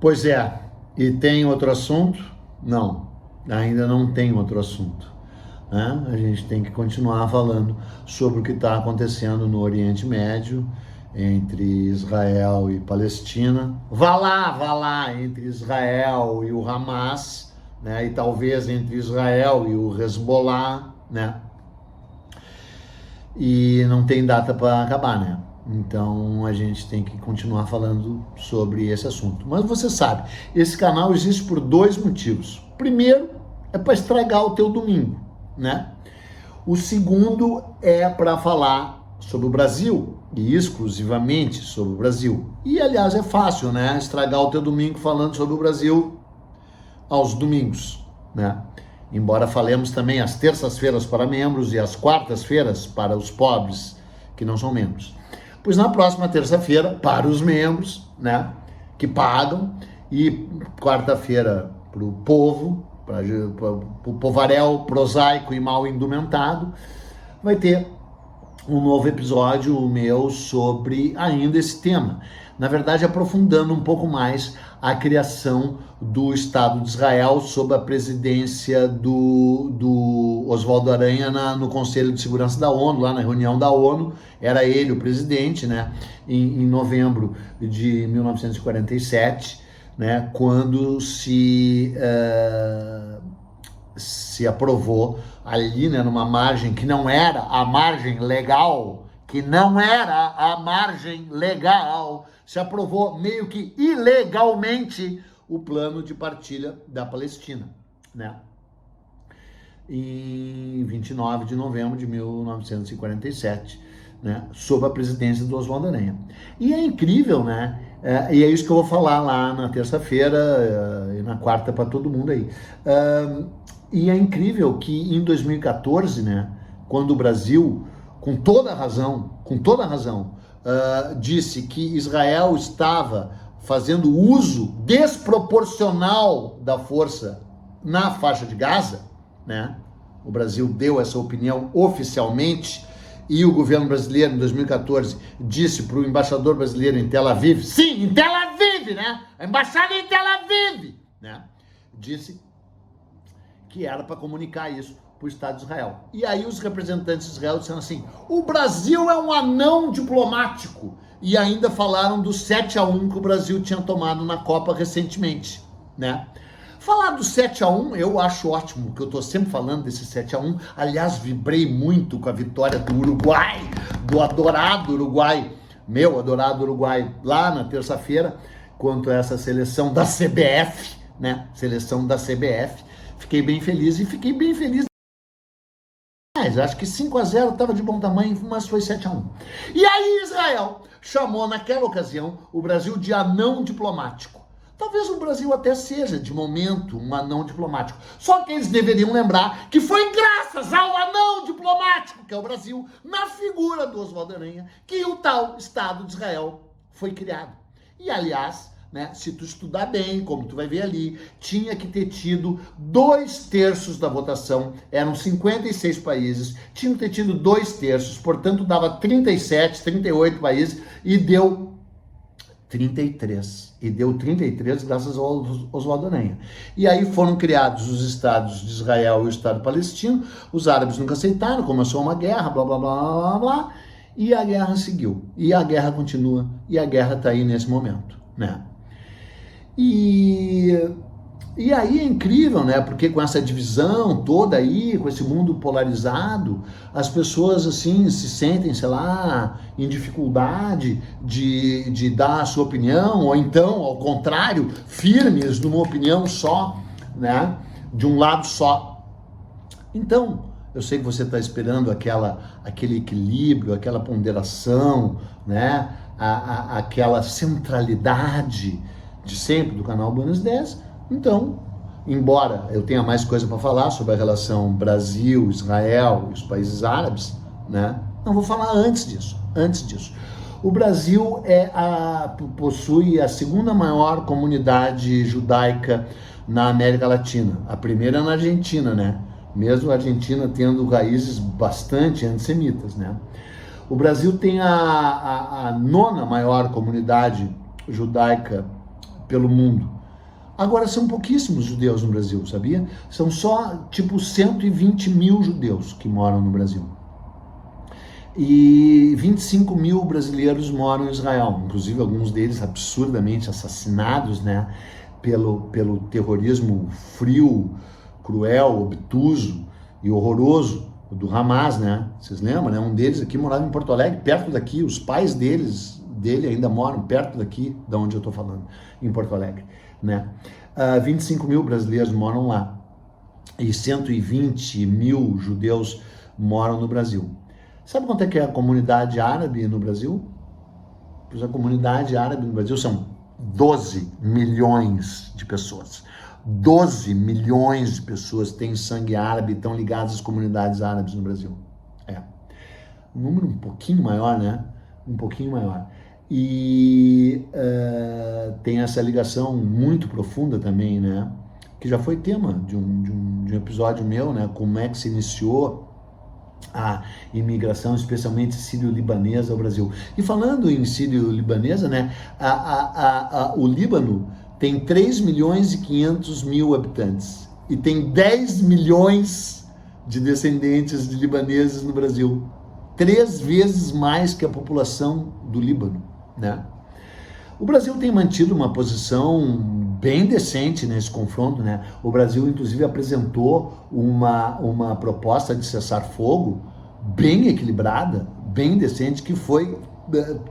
Pois é, e tem outro assunto? Não, ainda não tem outro assunto, né? A gente tem que continuar falando sobre o que está acontecendo no Oriente Médio, entre Israel e Palestina. Vá lá, entre Israel e o Hamas, né? E talvez entre Israel e o Hezbollah, né? E não tem data para acabar, né? Então a gente tem que continuar falando sobre esse assunto. Mas você sabe, esse canal existe por dois motivos. Primeiro, é para estragar o teu domingo, né? O segundo é para falar sobre o Brasil, e exclusivamente sobre o Brasil. E aliás é fácil, né? Estragar o teu domingo falando sobre o Brasil aos domingos, né? Embora falemos também às terças-feiras para membros e às quartas-feiras para os pobres que não são membros. Pois na próxima terça-feira, para os membros, né, que pagam, e quarta-feira para o povo, para o povaréu prosaico e mal indumentado, vai ter um novo episódio meu sobre ainda esse tema. Na verdade, aprofundando um pouco mais a criação do Estado de Israel sob a presidência do Oswaldo Aranha no Conselho de Segurança da ONU, lá na reunião da ONU. Era ele o presidente, né, em novembro de 1947, né, quando se aprovou ali, né, numa margem que não era a margem legal, se aprovou meio que ilegalmente o plano de partilha da Palestina, né? Em 29 de novembro de 1947, né, sob a presidência do Oswaldo Aranha. E é incrível, né? E é isso que eu vou falar lá na terça-feira e na quarta para todo mundo aí. E é incrível que em 2014, né, quando o Brasil, com toda a razão, disse que Israel estava fazendo uso desproporcional da força na faixa de Gaza, né? O Brasil deu essa opinião oficialmente e o governo brasileiro, em 2014, disse para o embaixador brasileiro em Tel Aviv, sim, em Tel Aviv, né? A embaixada em Tel Aviv, né? Disse que era para comunicar isso para o Estado de Israel. E aí os representantes de Israel disseram assim, o Brasil é um anão diplomático. E ainda falaram do 7-1 que o Brasil tinha tomado na Copa recentemente, né? Falar do 7-1 eu acho ótimo, que eu tô sempre falando desse 7-1. Aliás, vibrei muito com a vitória do Uruguai, do adorado Uruguai, meu adorado Uruguai, lá na terça-feira, quanto a essa seleção da CBF, né? Seleção da CBF. Fiquei bem feliz e fiquei bem feliz. Mas acho que 5-0 estava de bom tamanho, mas foi 7-1. E aí Israel chamou naquela ocasião o Brasil de anão diplomático. Talvez o Brasil até seja, de momento, um anão diplomático. Só que eles deveriam lembrar que foi graças ao anão diplomático, que é o Brasil, na figura do Oswaldo Aranha, que o tal Estado de Israel foi criado. E, aliás, né, se tu estudar bem, como tu vai ver ali, tinha que ter tido 2/3 da votação, eram 56 países, tinham que ter tido 2/3, portanto dava 37, 38 países e deu 33. E deu 33 graças ao Oswaldo Aranha. E aí foram criados os estados de Israel e o Estado palestino, os árabes nunca aceitaram, começou uma guerra, blá, blá, blá, blá, blá, e a guerra seguiu. E a guerra continua, e a guerra está aí nesse momento, né? E aí é incrível, né? Porque com essa divisão toda aí, com esse mundo polarizado, as pessoas assim se sentem, sei lá, em dificuldade de dar a sua opinião, ou então, ao contrário, firmes numa opinião só, né? De um lado só. Então, eu sei que você está esperando aquele equilíbrio, aquela ponderação, né? Aquela centralidade de sempre do canal Buenos 10. Então, embora eu tenha mais coisa para falar sobre a relação Brasil, Israel e os países árabes, né? Não vou falar antes disso. O Brasil possui a segunda maior comunidade judaica na América Latina. A primeira é na Argentina, né? Mesmo a Argentina tendo raízes bastante antissemitas, né? O Brasil tem a nona maior comunidade judaica pelo mundo. Agora são pouquíssimos judeus no Brasil, sabia? São só tipo 120 mil judeus que moram no Brasil. E 25 mil brasileiros moram em Israel, inclusive alguns deles absurdamente assassinados, né, pelo terrorismo frio, cruel, obtuso e horroroso do Hamas, né? Vocês lembram, né? Um deles aqui morava em Porto Alegre, perto daqui, os pais dele ainda moram perto daqui, da onde eu estou falando, em Porto Alegre, né? 25 mil brasileiros moram lá e 120 mil judeus moram no Brasil. Sabe quanto é que é a comunidade árabe no Brasil? Pois a comunidade árabe no Brasil são 12 milhões de pessoas. 12 milhões de pessoas têm sangue árabe e estão ligadas às comunidades árabes no Brasil. É. Um número um pouquinho maior, né? Um pouquinho maior. E tem essa ligação muito profunda também, né? Que já foi tema de um episódio meu, né? Como é que se iniciou a imigração, especialmente sírio-libanesa ao Brasil. E falando em sírio-libanesa, né, o Líbano tem 3 milhões e 500 mil habitantes e tem 10 milhões de descendentes de libaneses no Brasil. 3 vezes mais que a população do Líbano, né? O Brasil tem mantido uma posição bem decente nesse confronto, né? O Brasil, inclusive, apresentou uma proposta de cessar-fogo bem equilibrada, bem decente, que foi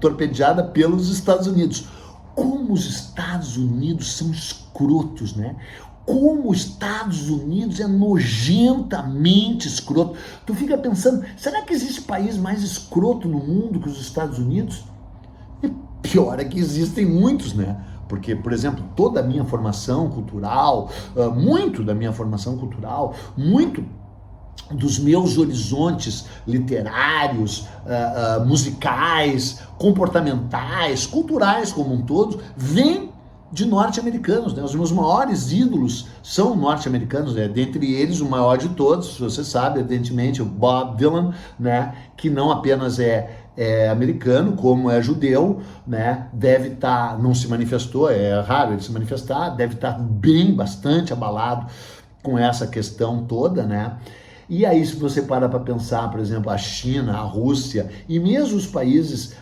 torpedeada pelos Estados Unidos. Como os Estados Unidos são escrotos, né? Como os Estados Unidos é nojentamente escroto. Tu fica pensando, será que existe país mais escroto no mundo que os Estados Unidos? E pior é que existem muitos, né? Porque, por exemplo, toda a minha formação cultural, muito da minha formação cultural, muito dos meus horizontes literários, musicais, comportamentais, culturais como um todo, vem de norte-americanos, né? Os meus maiores ídolos são norte-americanos, né? Dentre eles, o maior de todos, você sabe, evidentemente, o Bob Dylan, né? Que não apenas é americano, como é judeu, né? Deve estar, não se manifestou, é raro ele se manifestar, deve estar bastante abalado com essa questão toda, né? E aí, se você para pensar, por exemplo, a China, a Rússia e mesmo os países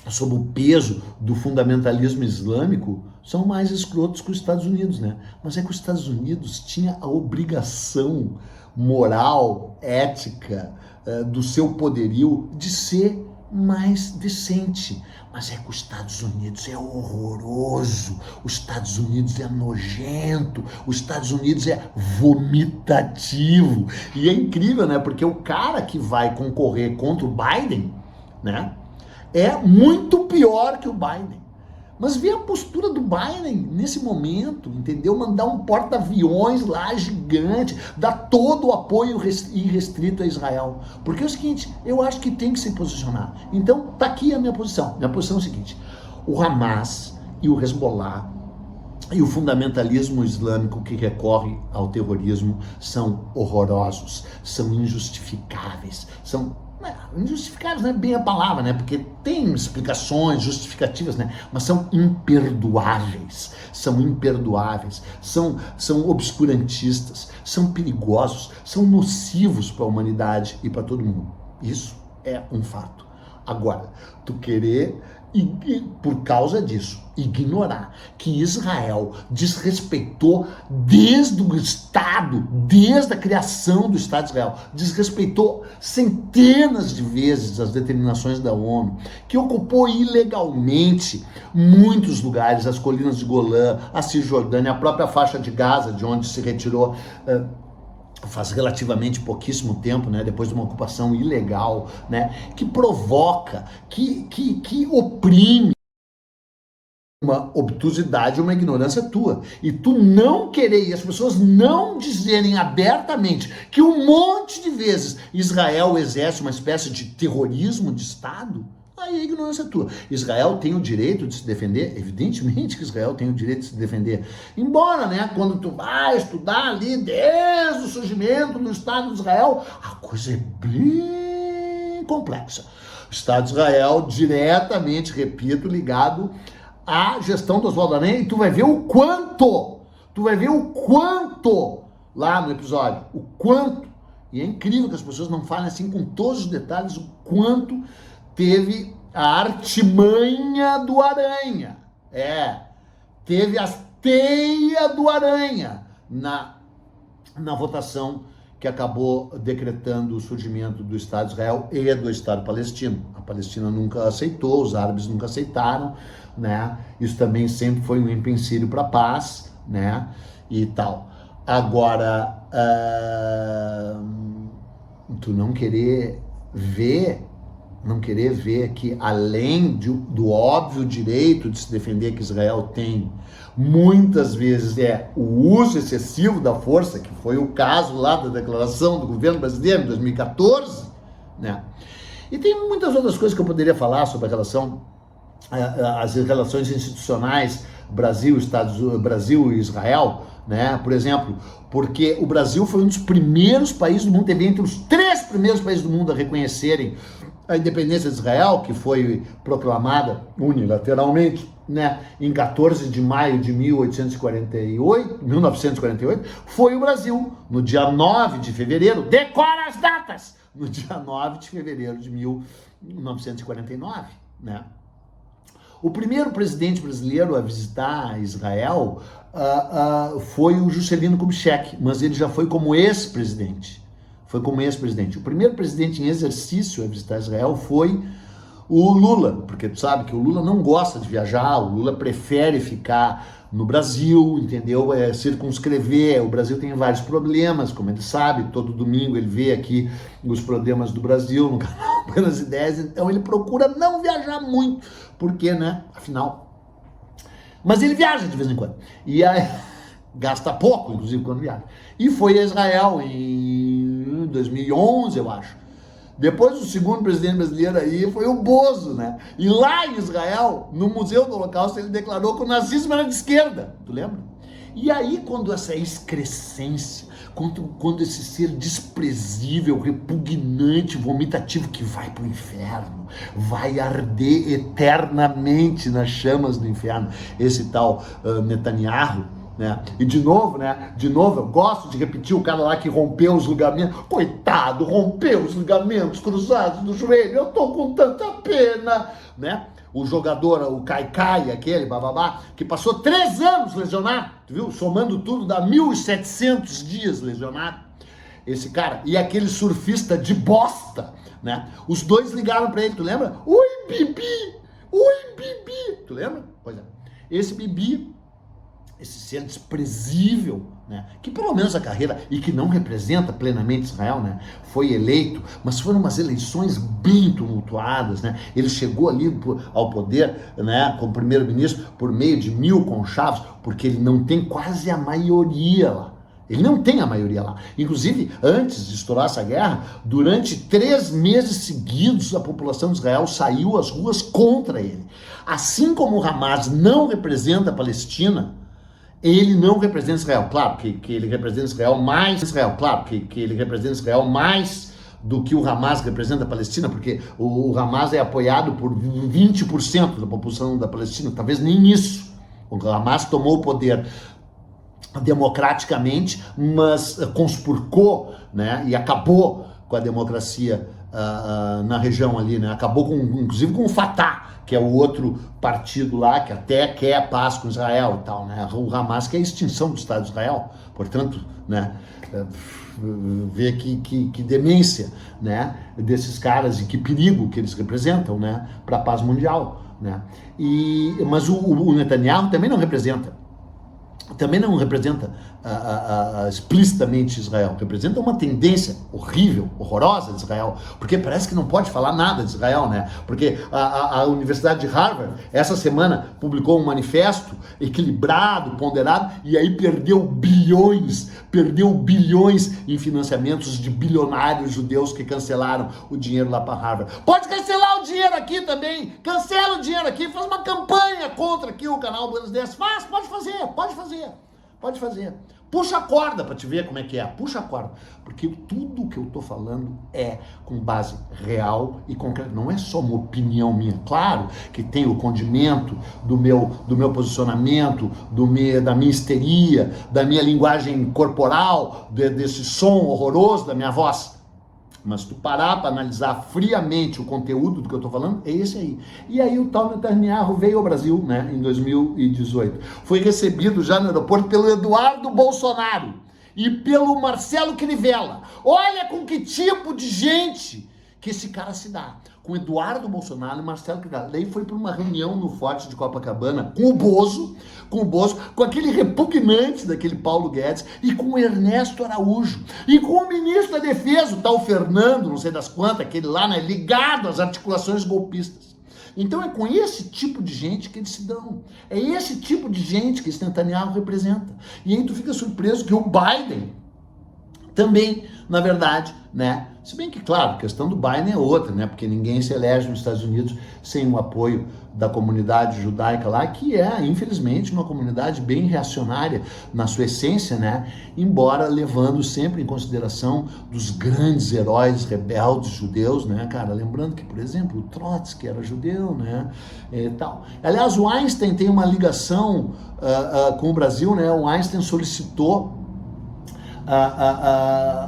sob o peso do fundamentalismo islâmico, são mais escrotos que os Estados Unidos, né? Mas é que os Estados Unidos tinha a obrigação moral, ética, do seu poderio de ser mais decente. Mas é que os Estados Unidos é horroroso, os Estados Unidos é nojento, os Estados Unidos é vomitativo. E é incrível, né? Porque o cara que vai concorrer contra o Biden, né, é muito pior que o Biden. Mas vê a postura do Biden nesse momento, entendeu? Mandar um porta-aviões lá gigante, dar todo o apoio irrestrito a Israel. Porque é o seguinte, eu acho que tem que se posicionar. Então, tá aqui a minha posição. Minha posição é a seguinte, o Hamas e o Hezbollah e o fundamentalismo islâmico que recorre ao terrorismo são horrorosos, são injustificáveis, são injustificáveis não é bem a palavra, né? Porque tem explicações justificativas, né? Mas são imperdoáveis, são obscurantistas, são perigosos, são nocivos para a humanidade e para todo mundo. Isso é um fato. Agora, tu querer, por causa disso, ignorar que Israel desrespeitou desde o Estado, desde a criação do Estado de Israel, desrespeitou centenas de vezes as determinações da ONU, que ocupou ilegalmente muitos lugares, as colinas de Golã, a Cisjordânia, a própria faixa de Gaza, de onde se retirou faz relativamente pouquíssimo tempo, né, depois de uma ocupação ilegal, né, que provoca, que oprime uma obtusidade, uma ignorância tua. E tu não querer, e as pessoas não dizerem abertamente que um monte de vezes Israel exerce uma espécie de terrorismo de Estado, aí a ignorância é tua. Israel tem o direito de se defender, evidentemente que Israel tem o direito de se defender. Embora, né, quando tu vai estudar ali desde o surgimento do Estado de Israel, a coisa é bem complexa. O Estado de Israel diretamente, repito, ligado a gestão do Oswaldo Aranha e tu vai ver o quanto lá no episódio, o quanto, e é incrível que as pessoas não falem assim com todos os detalhes, o quanto teve a artimanha do Aranha, teve a teia do Aranha na votação que acabou decretando o surgimento do Estado de Israel e do Estado palestino. A Palestina nunca aceitou, os árabes nunca aceitaram, né? Isso também sempre foi um empecilho para a paz, né? E tal. Agora, tu não querer ver que além do óbvio direito de se defender que Israel tem, muitas vezes o uso excessivo da força, que foi o caso lá da declaração do governo brasileiro em 2014, né? E tem muitas outras coisas que eu poderia falar sobre a relação, as relações institucionais Brasil e Israel, né? Por exemplo, porque o Brasil foi um dos primeiros países do mundo, teve entre os 3 primeiros países do mundo a reconhecerem a independência de Israel, que foi proclamada unilateralmente, né, em 14 de maio de 1948, foi o Brasil, no dia 9 de fevereiro, decora as datas, no dia 9 de fevereiro de 1949, né? O primeiro presidente brasileiro a visitar Israel foi o Juscelino Kubitschek, mas ele já foi como ex-presidente. O primeiro presidente em exercício a visitar Israel foi o Lula, porque tu sabe que o Lula não gosta de viajar, o Lula prefere ficar no Brasil, entendeu? Circunscrever. O Brasil tem vários problemas, como ele sabe, todo domingo ele vê aqui os problemas do Brasil no canal Buenas Ideias, então ele procura não viajar muito, porque, né, afinal... Mas ele viaja de vez em quando, e aí gasta pouco, inclusive, quando viaja. E foi a Israel em 2011, eu acho. Depois, o segundo presidente brasileiro aí foi o Bozo, né? E lá em Israel, no Museu do Holocausto, ele declarou que o nazismo era de esquerda, tu lembra? E aí, quando essa excrescência, quando esse ser desprezível, repugnante, vomitativo, que vai pro inferno, vai arder eternamente nas chamas do inferno, esse tal Netanyahu, né? E de novo, eu gosto de repetir o cara lá que rompeu os ligamentos, coitado, rompeu os ligamentos cruzados do joelho, eu tô com tanta pena, né? O jogador, o Kaikai, aquele bababá, que passou 3 anos lesionado, tu viu? Somando tudo, dá 1.700 dias lesionado, esse cara, e aquele surfista de bosta, né? Os dois ligaram pra ele, tu lembra? Oi, Bibi, tu lembra? Pois é, esse Bibi, esse ser desprezível, né, que pelo menos a carreira, e que não representa plenamente Israel, né, foi eleito, mas foram umas eleições bem tumultuadas, né, ele chegou ali ao poder, né, como primeiro-ministro por meio de 1000 conchavos, porque ele não tem quase a maioria lá. Ele não tem a maioria lá. Inclusive, antes de estourar essa guerra, durante 3 meses seguidos, a população de Israel saiu às ruas contra ele. Assim como o Hamas não representa a Palestina, ele não representa Israel. Claro que ele representa Israel mais do que o Hamas representa a Palestina, porque o Hamas é apoiado por 20% da população da Palestina, talvez nem isso. O Hamas tomou o poder democraticamente, mas conspurcou, né, e acabou com a democracia na região ali, né, acabou inclusive com o Fatah, que é o outro partido lá que até quer paz com Israel e tal, né? O Hamas quer a extinção do Estado de Israel, portanto, né? Vê que demência, né? Desses caras e que perigo que eles representam, né? Para a paz mundial, né? Mas o Netanyahu também não representa explicitamente Israel, representa uma tendência horrível, horrorosa de Israel, porque parece que não pode falar nada de Israel, né? Porque a Universidade de Harvard, essa semana, publicou um manifesto equilibrado, ponderado, e aí perdeu bilhões em financiamentos de bilionários judeus que cancelaram o dinheiro lá para Harvard. Pode cancelar o dinheiro aqui também, cancela o dinheiro aqui, faz uma campanha contra aqui o canal Buenas Ideias, pode fazer. Puxa a corda para te ver como é que é. Puxa a corda. Porque tudo que eu tô falando é com base real e concreta. Não é só uma opinião minha. Claro que tem o condimento do meu posicionamento, da minha histeria, da minha linguagem corporal, desse som horroroso da minha voz. Mas tu parar para analisar friamente o conteúdo do que eu tô falando, é esse aí. E aí o tal Netanyahu veio ao Brasil, né, em 2018. Foi recebido já no aeroporto pelo Eduardo Bolsonaro e pelo Marcelo Crivella. Olha com que tipo de gente que esse cara se dá. Com Eduardo Bolsonaro e Marcelo Crivella. Daí foi para uma reunião no Forte de Copacabana com o Bozo, com aquele repugnante daquele Paulo Guedes e com o Ernesto Araújo e com o ministro da Defesa, o tal Fernando, não sei das quantas, aquele lá, né, ligado às articulações golpistas. Então é com esse tipo de gente que eles se dão. É esse tipo de gente que esse Netanyahu representa. E aí tu fica surpreso que o Biden também, na verdade, né? Se bem que, claro, a questão do Biden é outra, né? Porque ninguém se elege nos Estados Unidos sem o apoio da comunidade judaica lá, que é, infelizmente, uma comunidade bem reacionária na sua essência, né? Embora levando sempre em consideração dos grandes heróis rebeldes judeus, né, cara? Lembrando que, por exemplo, o Trotsky era judeu, né? E tal. Aliás, o Einstein tem uma ligação com o Brasil, né? O Einstein solicitou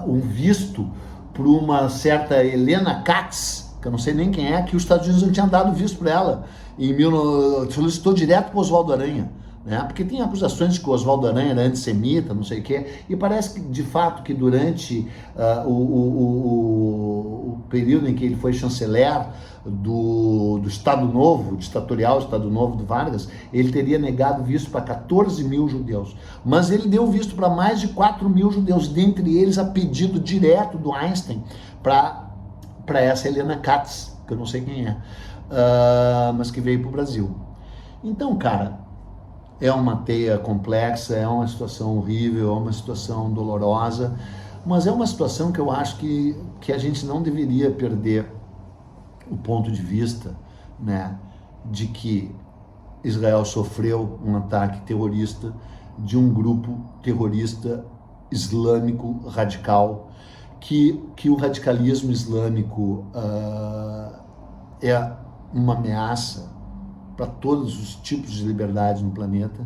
um visto por uma certa Helena Katz, que eu não sei nem quem é, que os Estados Unidos não tinham dado visto para ela, solicitou direto para o Oswaldo Aranha, né? Porque tem acusações de que o Oswaldo Aranha era antissemita, não sei o quê, e parece que, de fato, que durante o período em que ele foi chanceler do Estado Novo, ditatorial Estado Novo do Vargas, ele teria negado visto para 14 mil judeus, mas ele deu visto para mais de 4 mil judeus, dentre eles a pedido direto do Einstein para essa Helena Katz, que eu não sei quem é, mas que veio para o Brasil. Então, cara, é uma teia complexa, é uma situação horrível, é uma situação dolorosa, mas é uma situação que eu acho que a gente não deveria perder o ponto de vista, né, de que Israel sofreu um ataque terrorista de um grupo terrorista islâmico radical, que o radicalismo islâmico é uma ameaça para todos os tipos de liberdade no planeta,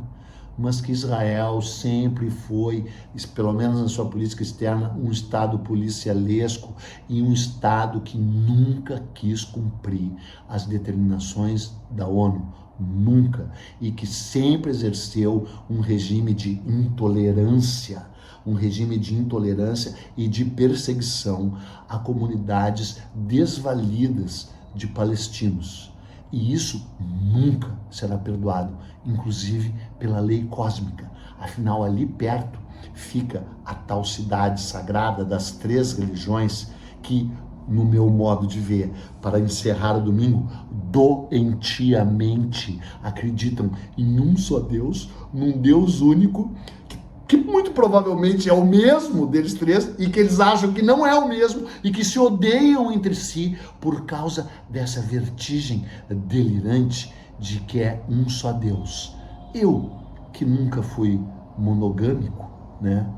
mas que Israel sempre foi, pelo menos na sua política externa, um Estado policialesco e um Estado que nunca quis cumprir as determinações da ONU, nunca, e que sempre exerceu um regime de intolerância e de perseguição a comunidades desvalidas de palestinos. E isso nunca será perdoado, inclusive pela lei cósmica. Afinal, ali perto fica a tal cidade sagrada das 3 religiões que, no meu modo de ver, para encerrar o domingo, doentiamente acreditam em um só Deus, num Deus único, que muito provavelmente é o mesmo deles 3 e que eles acham que não é o mesmo e que se odeiam entre si por causa dessa vertigem delirante de que é um só Deus. Eu, que nunca fui monogâmico, né,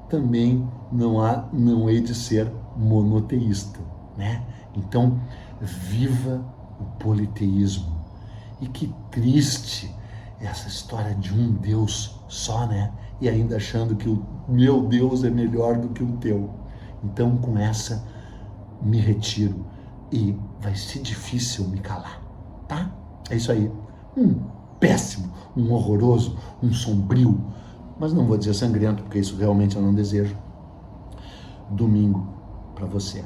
também não hei de ser monoteísta, né? Então, viva o politeísmo. E que triste essa história de um Deus só, né? E ainda achando que o meu Deus é melhor do que o teu. Então, com essa, me retiro e vai ser difícil me calar, tá? É isso aí. Um péssimo, um horroroso, um sombrio, mas não vou dizer sangrento, porque isso realmente eu não desejo. Domingo para você.